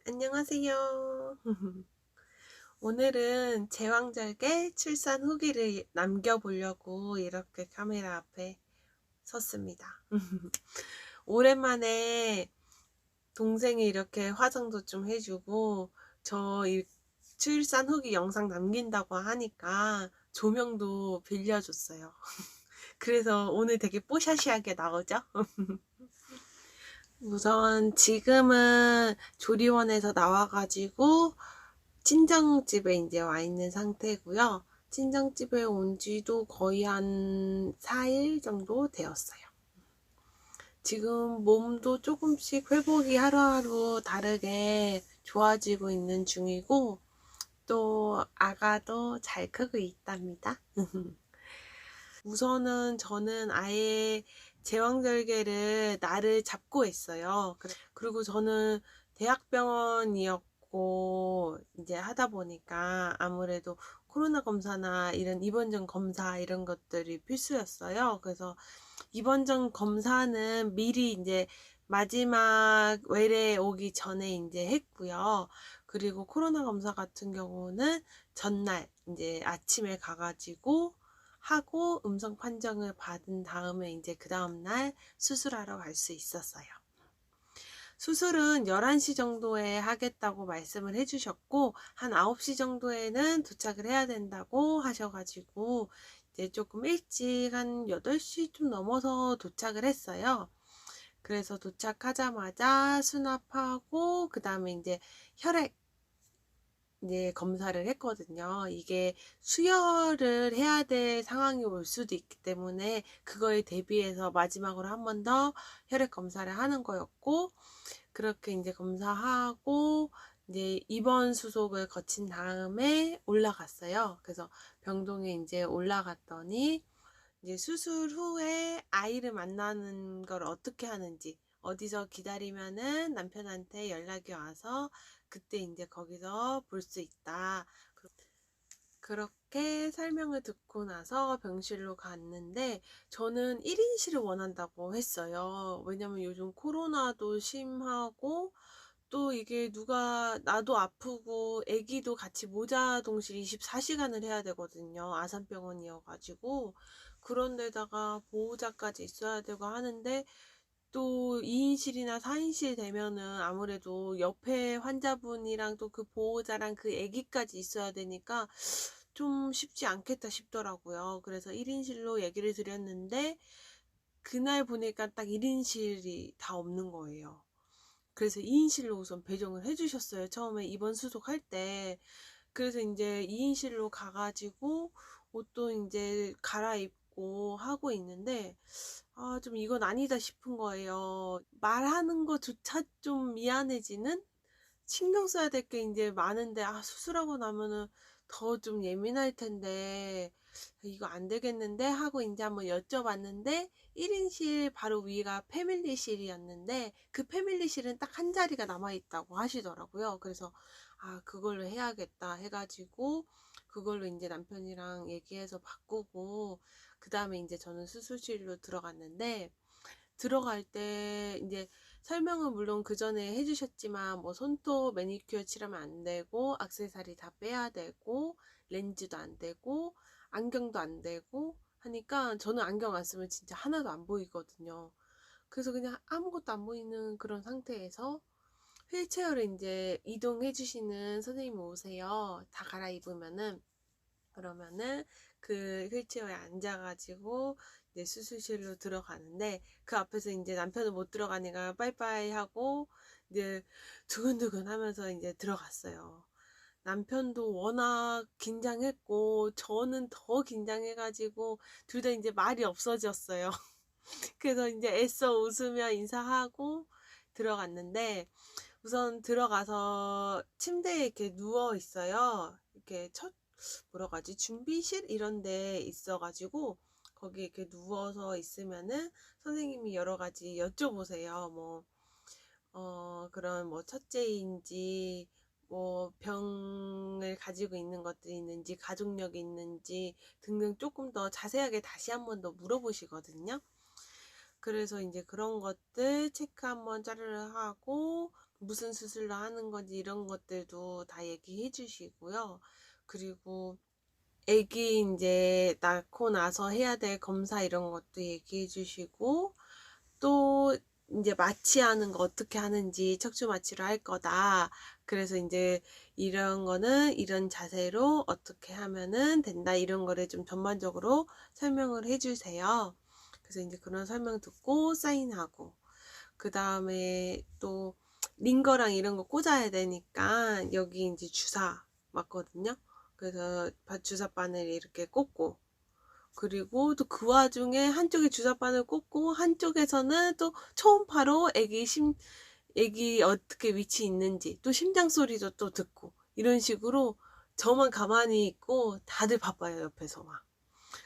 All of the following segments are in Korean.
안녕하세요. 오늘은 제왕절개 출산 후기를 남겨보려고 이렇게 카메라 앞에 섰습니다. 오랜만에 동생이 이렇게 화장도 좀 해주고 저 출산 후기 영상 남긴다고 하니까 조명도 빌려줬어요. 그래서 오늘 되게 뽀샤시하게 나오죠? 우선 지금은 조리원에서 나와가지고 친정집에 이제 와 있는 상태고요. 친정집에 온 지도 거의 한 4일 정도 되었어요. 지금 몸도 조금씩 회복이 하루하루 다르게 좋아지고 있는 중이고, 또 아가도 잘 크고 있답니다. 우선은 저는 아예 제왕절개를 날을 잡고 했어요. 그리고 저는 대학병원이었고 이제 하다 보니까 아무래도 코로나 검사나 이런 입원전 검사 이런 것들이 필수였어요. 그래서 입원전 검사는 미리 이제 마지막 외래 오기 전에 이제 했고요. 그리고 코로나 검사 같은 경우는 전날 이제 아침에 가가지고 하고 음성 판정을 받은 다음에 이제 그 다음날 수술하러 갈 수 있었어요. 수술은 11시 정도에 하겠다고 말씀을 해주셨고, 한 9시 정도에는 도착을 해야 된다고 하셔가지고, 이제 조금 일찍 한 8시 좀 넘어서 도착을 했어요. 그래서 도착하자마자 수납하고, 그 다음에 이제 혈액 이제 검사를 했거든요. 이게 수혈을 해야 될 상황이 올 수도 있기 때문에 그거에 대비해서 마지막으로 한 번 더 혈액 검사를 하는 거였고, 그렇게 이제 검사하고 이제 입원 수속을 거친 다음에 올라갔어요. 그래서 병동에 이제 올라갔더니 이제 수술 후에 아이를 만나는 걸 어떻게 하는지, 어디서 기다리면은 남편한테 연락이 와서 그때 이제 거기서 볼 수 있다. 그렇게 설명을 듣고 나서 병실로 갔는데, 저는 1인실을 원한다고 했어요. 왜냐면 요즘 코로나도 심하고 또 이게 누가 나도 아프고 애기도 같이 모자 동실 24시간을 해야 되거든요. 아산병원이어가지고. 그런데다가 보호자까지 있어야 되고 하는데, 또 2인실이나 4인실 되면은 아무래도 옆에 환자분이랑 또 그 보호자랑 그 애기까지 있어야 되니까 좀 쉽지 않겠다 싶더라고요. 그래서 1인실로 얘기를 드렸는데, 그날 보니까 딱 1인실이 다 없는 거예요. 그래서 2인실로 우선 배정을 해주셨어요. 처음에 입원 수속할 때. 그래서 이제 2인실로 가가지고 옷도 이제 갈아입고 하고 있는데, 좀 이건 아니다 싶은 거예요. 말하는 거조차 좀 미안해지는? 신경 써야 될 게 이제 많은데, 수술하고 나면은 더 좀 예민할 텐데, 이거 안 되겠는데? 하고 이제 한번 여쭤봤는데, 1인실 바로 위가 패밀리실이었는데, 그 패밀리실은 딱 한 자리가 남아있다고 하시더라고요. 그래서, 그걸로 해야겠다 해가지고, 그걸로 이제 남편이랑 얘기해서 바꾸고, 그 다음에 이제 저는 수술실로 들어갔는데, 들어갈 때 이제 설명은 물론 그 전에 해주셨지만, 뭐 손톱 매니큐어 칠하면 안 되고, 액세서리 다 빼야 되고, 렌즈도 안 되고, 안경도 안 되고 하니까, 저는 안경 안 쓰면 진짜 하나도 안 보이거든요. 그래서 그냥 아무것도 안 보이는 그런 상태에서 휠체어를 이제 이동해 주시는 선생님이 오세요. 다 갈아입으면은. 그러면은 그 휠체어에 앉아가지고 이제 수술실로 들어가는데, 그 앞에서 이제 남편은 못 들어가니까 빠이빠이 하고 이제 두근두근 하면서 이제 들어갔어요. 남편도 워낙 긴장했고 저는 더 긴장해가지고 둘 다 이제 말이 없어졌어요. 그래서 이제 애써 웃으며 인사하고 들어갔는데, 우선 들어가서 침대에 이렇게 누워 있어요. 이렇게 뭐라고 하지? 준비실 이런 데 있어가지고 거기 이렇게 누워서 있으면은 선생님이 여러 가지 여쭤보세요. 뭐 그런 뭐 첫째인지, 뭐 병을 가지고 있는 것들이 있는지, 가족력이 있는지 등등 조금 더 자세하게 다시 한 번 더 물어보시거든요. 그래서 이제 그런 것들 체크 한번 짜르르 하고, 무슨 수술로 하는 건지 이런 것들도 다 얘기해 주시고요. 그리고 아기 이제 낳고 나서 해야 될 검사 이런 것도 얘기해 주시고, 또 이제 마취하는 거 어떻게 하는지, 척추 마취를 할 거다. 그래서 이제 이런 거는 이런 자세로 어떻게 하면은 된다. 이런 거를 좀 전반적으로 설명을 해 주세요. 그래서 이제 그런 설명 듣고 사인하고, 그 다음에 또 링거랑 이런 거 꽂아야 되니까 여기 이제 주사 맞거든요. 그래서 주사 바늘 이렇게 꽂고, 그리고 또 그 와중에 한쪽에 주사 바늘 꽂고 한쪽에서는 또 초음파로 애기 어떻게 위치 있는지, 또 심장 소리도 또 듣고, 이런 식으로 저만 가만히 있고 다들 바빠요, 옆에서 막.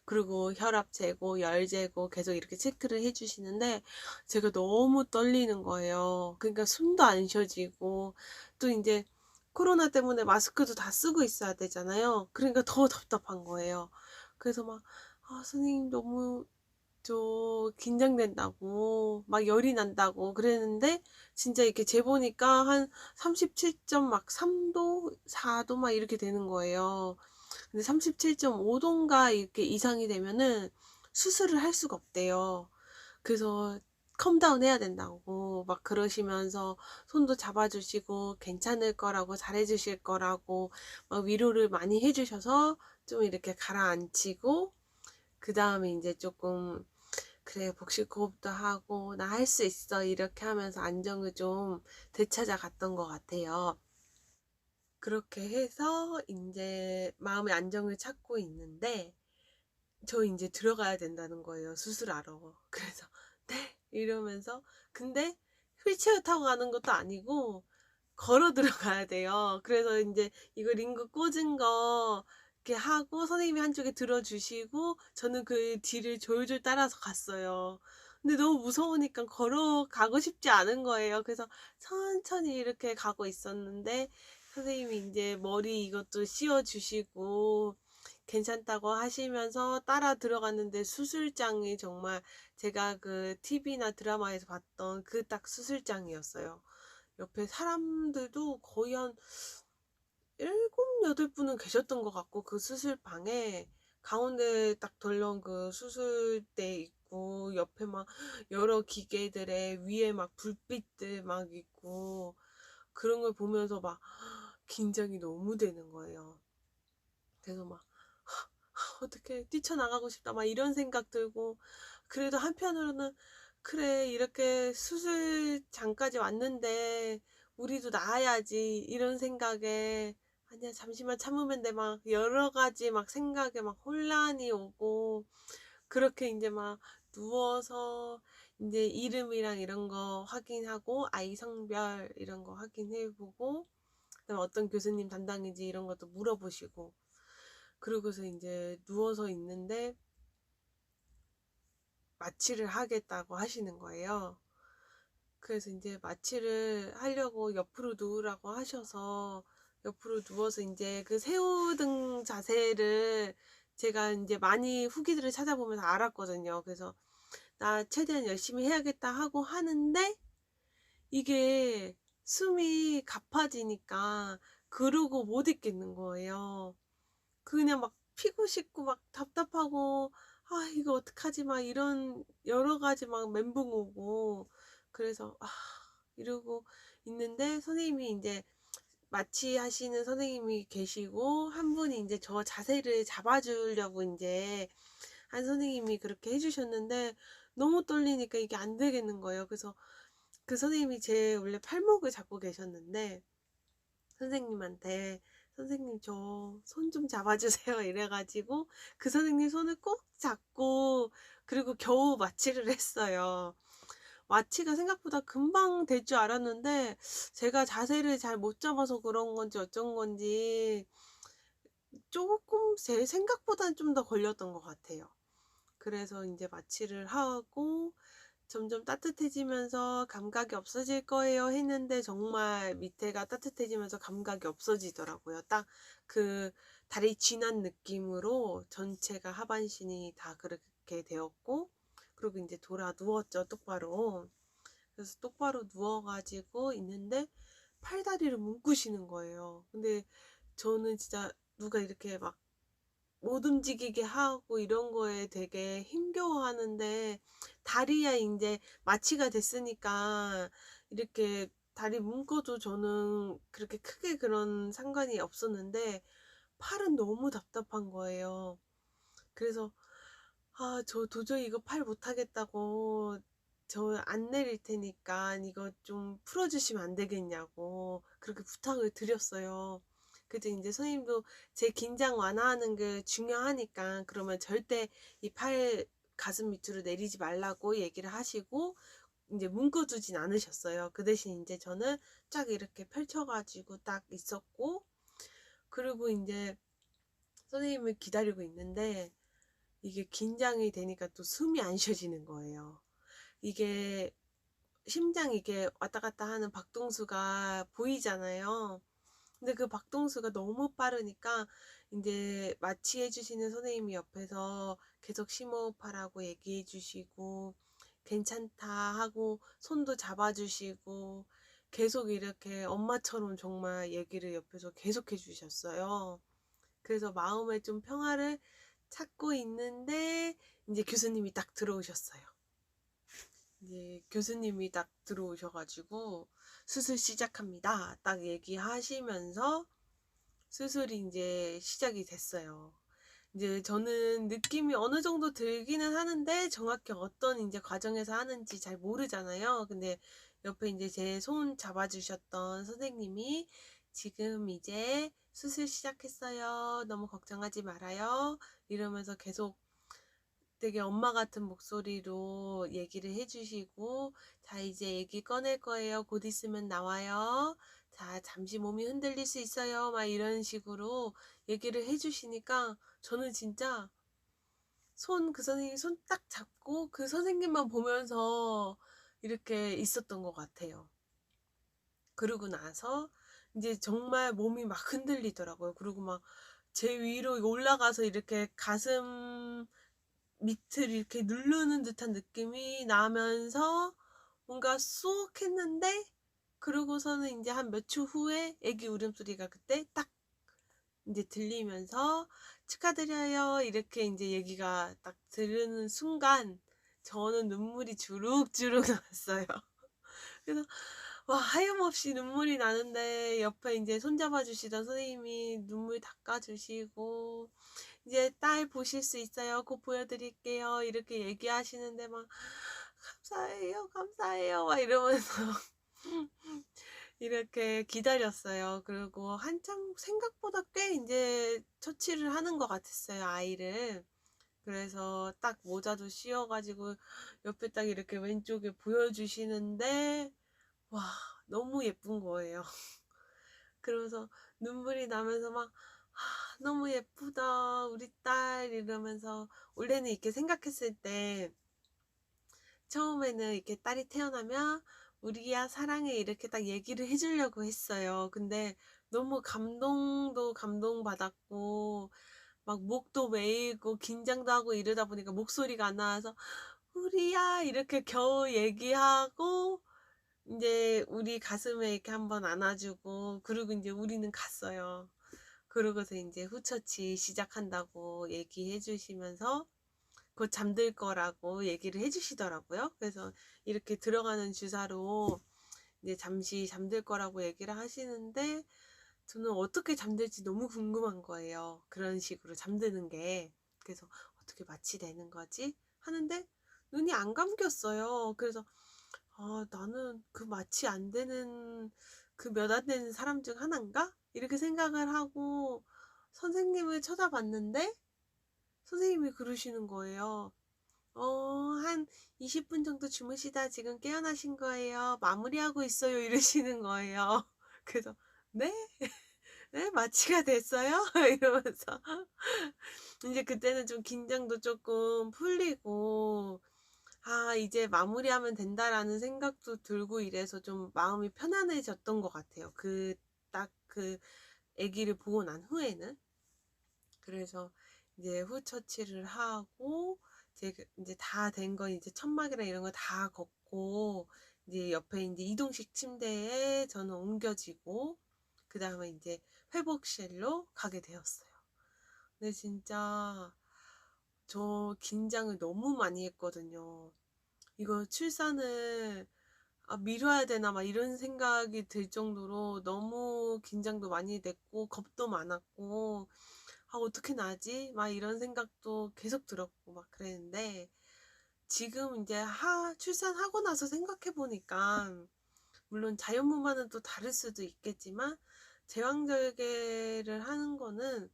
그리고 혈압 재고 열 재고 계속 이렇게 체크를 해 주시는데 제가 너무 떨리는 거예요. 그러니까 숨도 안 쉬어지고, 또 이제 코로나 때문에 마스크도 다 쓰고 있어야 되잖아요. 그러니까 더 답답한 거예요. 그래서 막 선생님 너무 저 긴장된다고 막 열이 난다고 그랬는데, 진짜 이렇게 재보니까 한 37점 막 3도 4도 막 이렇게 되는 거예요. 근데 37.5도인가 이렇게 이상이 되면은 수술을 할 수가 없대요. 그래서 컴다운 해야 된다고 막 그러시면서 손도 잡아주시고 괜찮을 거라고, 잘해주실 거라고 막 위로를 많이 해주셔서 좀 이렇게 가라앉히고, 그 다음에 이제 조금 그래 복식 호흡도 하고 나 할 수 있어 이렇게 하면서 안정을 좀 되찾아 갔던 것 같아요. 그렇게 해서 이제 마음의 안정을 찾고 있는데 저 이제 들어가야 된다는 거예요, 수술하러. 그래서 네 이러면서, 근데 휠체어 타고 가는 것도 아니고 걸어 들어가야 돼요. 그래서 이제 이거 링거 꽂은 거 이렇게 하고 선생님이 한쪽에 들어주시고 저는 그 뒤를 졸졸 따라서 갔어요. 근데 너무 무서우니까 걸어가고 싶지 않은 거예요. 그래서 천천히 이렇게 가고 있었는데 선생님이 이제 머리 이것도 씌워 주시고 괜찮다고 하시면서 따라 들어갔는데, 수술장이 정말 제가 그 TV나 드라마에서 봤던 그 딱 수술장이었어요. 옆에 사람들도 거의 한 7, 8분은 계셨던 것 같고, 그 수술방에 가운데 딱 덜렁 그 수술대 있고, 옆에 막 여러 기계들에 위에 막 불빛들 막 있고, 그런 걸 보면서 막 긴장이 너무 되는 거예요. 그래서 막 어떻게 뛰쳐나가고 싶다 막 이런 생각 들고, 그래도 한편으로는 그래 이렇게 수술장까지 왔는데 우리도 나아야지 이런 생각에, 아니야 잠시만 참으면 돼 막 여러 가지 막 생각에 막 혼란이 오고, 그렇게 이제 막 누워서 이제 이름이랑 이런 거 확인하고 아이 성별 이런 거 확인해보고, 그다음에 어떤 교수님 담당인지 이런 것도 물어보시고, 그러고서 이제 누워서 있는데 마취를 하겠다고 하시는 거예요. 그래서 이제 마취를 하려고 옆으로 누우라고 하셔서 옆으로 누워서 이제 그 새우등 자세를 제가 이제 많이 후기들을 찾아보면서 알았거든요. 그래서 나 최대한 열심히 해야겠다 하고 하는데 이게 숨이 가빠지니까 그러고 못 있겠는 거예요. 그냥 막 피고 싶고 막 답답하고 이거 어떡하지 막 이런 여러 가지 막 멘붕 오고, 그래서 이러고 있는데 선생님이 이제 마취하시는 선생님이 계시고 한 분이 이제 저 자세를 잡아주려고 이제 한 선생님이 그렇게 해주셨는데 너무 떨리니까 이게 안 되겠는 거예요. 그래서 그 선생님이 제 원래 팔목을 잡고 계셨는데 선생님한테 선생님 저 손 좀 잡아주세요 이래가지고 그 선생님 손을 꼭 잡고, 그리고 겨우 마취를 했어요. 마취가 생각보다 금방 될 줄 알았는데 제가 자세를 잘 못 잡아서 그런 건지 어쩐 건지 조금 제 생각보다는 좀 더 걸렸던 것 같아요. 그래서 이제 마취를 하고 점점 따뜻해지면서 감각이 없어질 거예요 했는데 정말 밑에가 따뜻해지면서 감각이 없어지더라고요. 딱 그 다리 쥐난 느낌으로 전체가 하반신이 다 그렇게 되었고, 그리고 이제 돌아 누웠죠, 똑바로. 그래서 똑바로 누워가지고 있는데 팔다리를 묶으시는 거예요. 근데 저는 진짜 누가 이렇게 막 못 움직이게 하고 이런 거에 되게 힘겨워하는데, 다리야 인제 마취가 됐으니까 이렇게 다리 묶어도 저는 그렇게 크게 그런 상관이 없었는데, 팔은 너무 답답한 거예요. 그래서 저 도저히 이거 팔 못하겠다고, 저 안 내릴 테니까 이거 좀 풀어 주시면 안 되겠냐고 그렇게 부탁을 드렸어요. 그래도 인제 선생님도 제 긴장 완화하는 게 중요하니까 그러면 절대 이 팔 가슴 밑으로 내리지 말라고 얘기를 하시고 인제 묶어 두진 않으셨어요. 그 대신 인제 저는 쫙 이렇게 펼쳐 가지고 딱 있었고, 그리고 인제 선생님을 기다리고 있는데, 이게 긴장이 되니까 또 숨이 안 쉬어지는 거예요. 이게 심장 이게 왔다 갔다 하는 박동수가 보이잖아요. 근데 그 박동수가 너무 빠르니까 인제 마취해 주시는 선생님이 옆에서 계속 심호흡하라고 얘기해 주시고 "괜찮다." 하고 손도 잡아 주시고 계속 이렇게 엄마처럼 정말 얘기를 옆에서 계속해 주셨어요. 그래서 마음에 좀 평화를 찾고 있는데 인제 교수님이 딱 들어오셨어요. 이제 교수님이 딱 들어오셔 가지고 "수술 시작합니다." 딱 얘기하시면서 수술이 인제 시작이 됐어요. 이제 저는 느낌이 어느 정도 들기는 하는데 정확히 어떤 인제 과정에서 하는지 잘 모르잖아요. 근데 옆에 인제 제 손 잡아 주셨던 선생님이 "지금 이제 수술 시작했어요. 너무 걱정하지 말아요." 이러면서 계속 되게 엄마 같은 목소리로 얘기를 해 주시고 "자 이제 아기 꺼낼 거예요. 곧 있으면 나와요. 자 잠시 몸이 흔들릴 수 있어요." 막 이런 식으로 얘기를 해 주시니까 저는 진짜 그 선생님 손 딱 잡고 그 선생님만 보면서 이렇게 있었던 것 같아요. 그러고 나서 인제 정말 몸이 막 흔들리더라고요. 그리고 막 제 위로 올라가서 이렇게 가슴 밑을 이렇게 누르는 듯한 느낌이 나면서 뭔가 쏙 했는데, 그러고서는 인제 한 몇 초 후에 애기 울음소리가 그때 딱 인제 들리면서 "축하드려요." 이렇게 인제 얘기가 딱 들리는 순간 저는 눈물이 주룩주룩 났어요. 그래서 와, 하염없이 눈물이 나는데 옆에 인제 손잡아 주시던 선생님이 눈물 닦아 주시고 "이제 딸 보실 수 있어요. 곧 보여 드릴게요." 이렇게 얘기하시는데 막 "감사해요, 감사해요." 막 이러면서 이렇게 기다렸어요. 그리고 한참 생각보다 꽤 인제 처치를 하는 것 같았어요, 아이를. 그래서 딱 모자도 씌워 가지고 옆에 딱 이렇게 왼쪽에 보여 주시는데 와, 너무 예쁜 거예요. 그러면서 눈물이 나면서 막 너무 예쁘다 우리 딸." 이러면서 원래는 이렇게 생각했을 때 처음에는 이렇게 딸이 태어나면 "우리야 사랑해." 이렇게 딱 얘기를 해 주려고 했어요. 근데 너무 감동도 감동받았고 막 목도 메이고 긴장도 하고 이러다 보니까 목소리가 안 나와서 "우리야." 이렇게 겨우 얘기하고 인제 우리 가슴에 이렇게 한번 안아 주고 그러고 인제 우리는 갔어요. 그러고서 인제 후처치 시작한다고 얘기해 주시면서 곧 잠들 거라고 얘기를 해 주시더라고요. 그래서 이렇게 들어가는 주사로 이제 잠시 잠들 거라고 얘기를 하시는데 저는 어떻게 잠들지 너무 궁금한 거예요, 그런 식으로 잠드는 게. 그래서 '어떻게 마취되는 거지?' 하는데 눈이 안 감겼어요. 그래서 '아 나는 그 마취 안 되는 그 몇 안 되는 사람 중 하나인가?' 이렇게 생각을 하고 선생님을 쳐다봤는데 선생님이 그러시는 거예요. 한 20분 정도 주무시다 지금 깨어나신 거예요. 마무리하고 있어요." 이러시는 거예요. 그래서 "네? 네? 마취가 됐어요?" 이러면서 인제 그때는 좀 긴장도 쪼끔 풀리고 '아 이제 마무리하면 된다.'라는 생각도 들고 이래서 좀 마음이 편안해졌던 것 같아요. 딱 아기를 보고 난 후에는. 그래서 이제 후 처치를 하고 이제 다 된 거 이제 천막이랑 이런 거 다 걷고 이제 옆에 이제 이동식 침대에 저는 옮겨지고 그다음에 이제 회복실로 가게 되었어요. 근데 진짜 저 긴장을 너무 많이 했거든요. 이거 출산을 미뤄야 되나 막 이런 생각이 들 정도로 너무 긴장도 많이 됐고 겁도 많았고 '아 어떻게 나지?' 막 이런 생각도 계속 들었고 막 그랬는데 지금 이제 하 출산하고 나서 생각해 보니까 물론 자연분만은 또 다를 수도 있겠지만 제왕절개를 하는 거는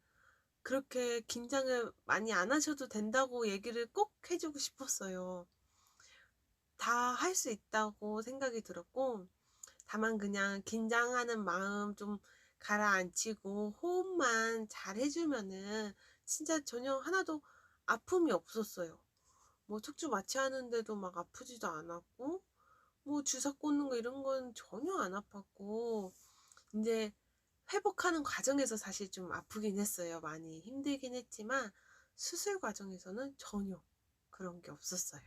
그렇게 긴장을 많이 안 하셔도 된다고 얘기를 꼭 해 주고 싶었어요. 다 할 수 있다고 생각이 들었고 다만 그냥 긴장하는 마음 좀 가라앉히고 호흡만 잘 해 주면은 진짜 전혀 하나도 아픔이 없었어요. 뭐 척추 마취하는데도 막 아프지도 않았고 뭐 주사 꽂는 거 이런 건 전혀 안 아팠고 인제 회복하는 과정에서 사실 좀 아프긴 했어요. 많이 힘들긴 했지만 수술 과정에서는 전혀 그런 게 없었어요.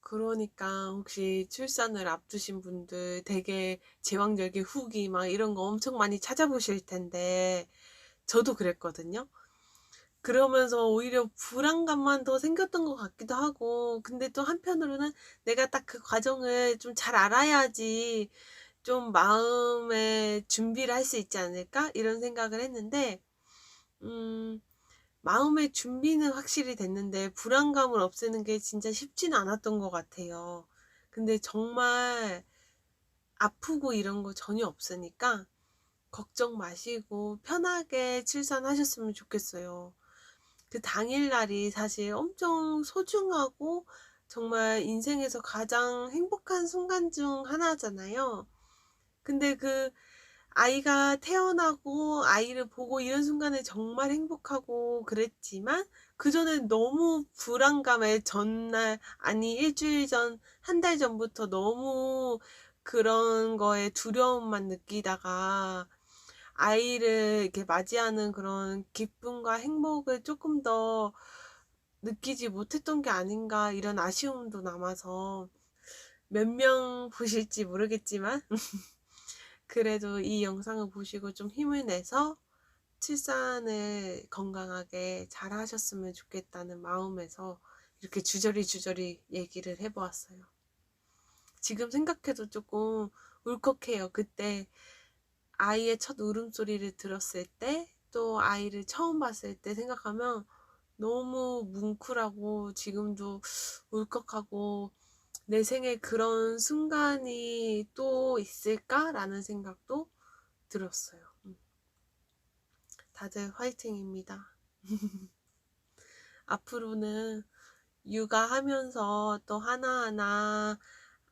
그러니까 혹시 출산을 앞두신 분들 되게 제왕절개 후기 막 이런 거 엄청 많이 찾아보실 텐데 저도 그랬거든요. 그러면서 오히려 불안감만 더 생겼던 것 같기도 하고 근데 또 한편으로는 '내가 딱 그 과정을 좀 잘 알아야지 좀 마음의 준비를 할 수 있지 않을까?' 이런 생각을 했는데 음 마음의 준비는 확실히 됐는데 불안감을 없애는 게 진짜 쉽지는 않았던 것 같아요. 근데 정말 아프고 이런 거 전혀 없으니까 걱정 마시고 편하게 출산하셨으면 좋겠어요. 그 당일날이 사실 엄청 소중하고 정말 인생에서 가장 행복한 순간 중 하나잖아요. 근데 그 아이가 태어나고 아이를 보고 이런 순간에 정말 행복하고 그랬지만 그전에 너무 불안감에 전날 아니 일 주일 전, 한 달 전부터 너무 그런 거에 두려움만 느끼다가 아이를 이렇게 맞이하는 그런 기쁨과 행복을 조금 더 느끼지 못했던 게 아닌가 이런 아쉬움도 남아서 몇 명 보실지 모르겠지만 그래도 이 영상을 보시고 좀 힘을 내서 출산을 건강하게 잘 하셨으면 좋겠다는 마음에서 이렇게 주저리 얘기를 해 보았어요. 지금 생각해도 조금 울컥해요. 그때 아이의 첫 울음소리를 들었을 때, 또 아이를 처음 봤을 때 생각하면 너무 뭉클하고 지금도 울컥하고 '내 생에 그런 순간이 또 있을까?'라는 생각도 들었어요. 다들 화이팅입니다. 앞으로는 육아하면서 또 하나하나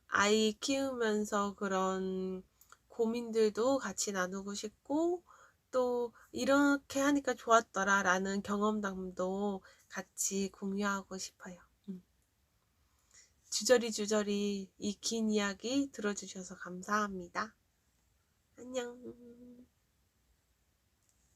아이 키우면서 그런 고민들도 같이 나누고 싶고 또 '이렇게 하니까 좋았더라.'라는 경험담도 같이 공유하고 싶어요. 주저리 이 긴 이야기 들어주셔서 감사합니다. 안녕.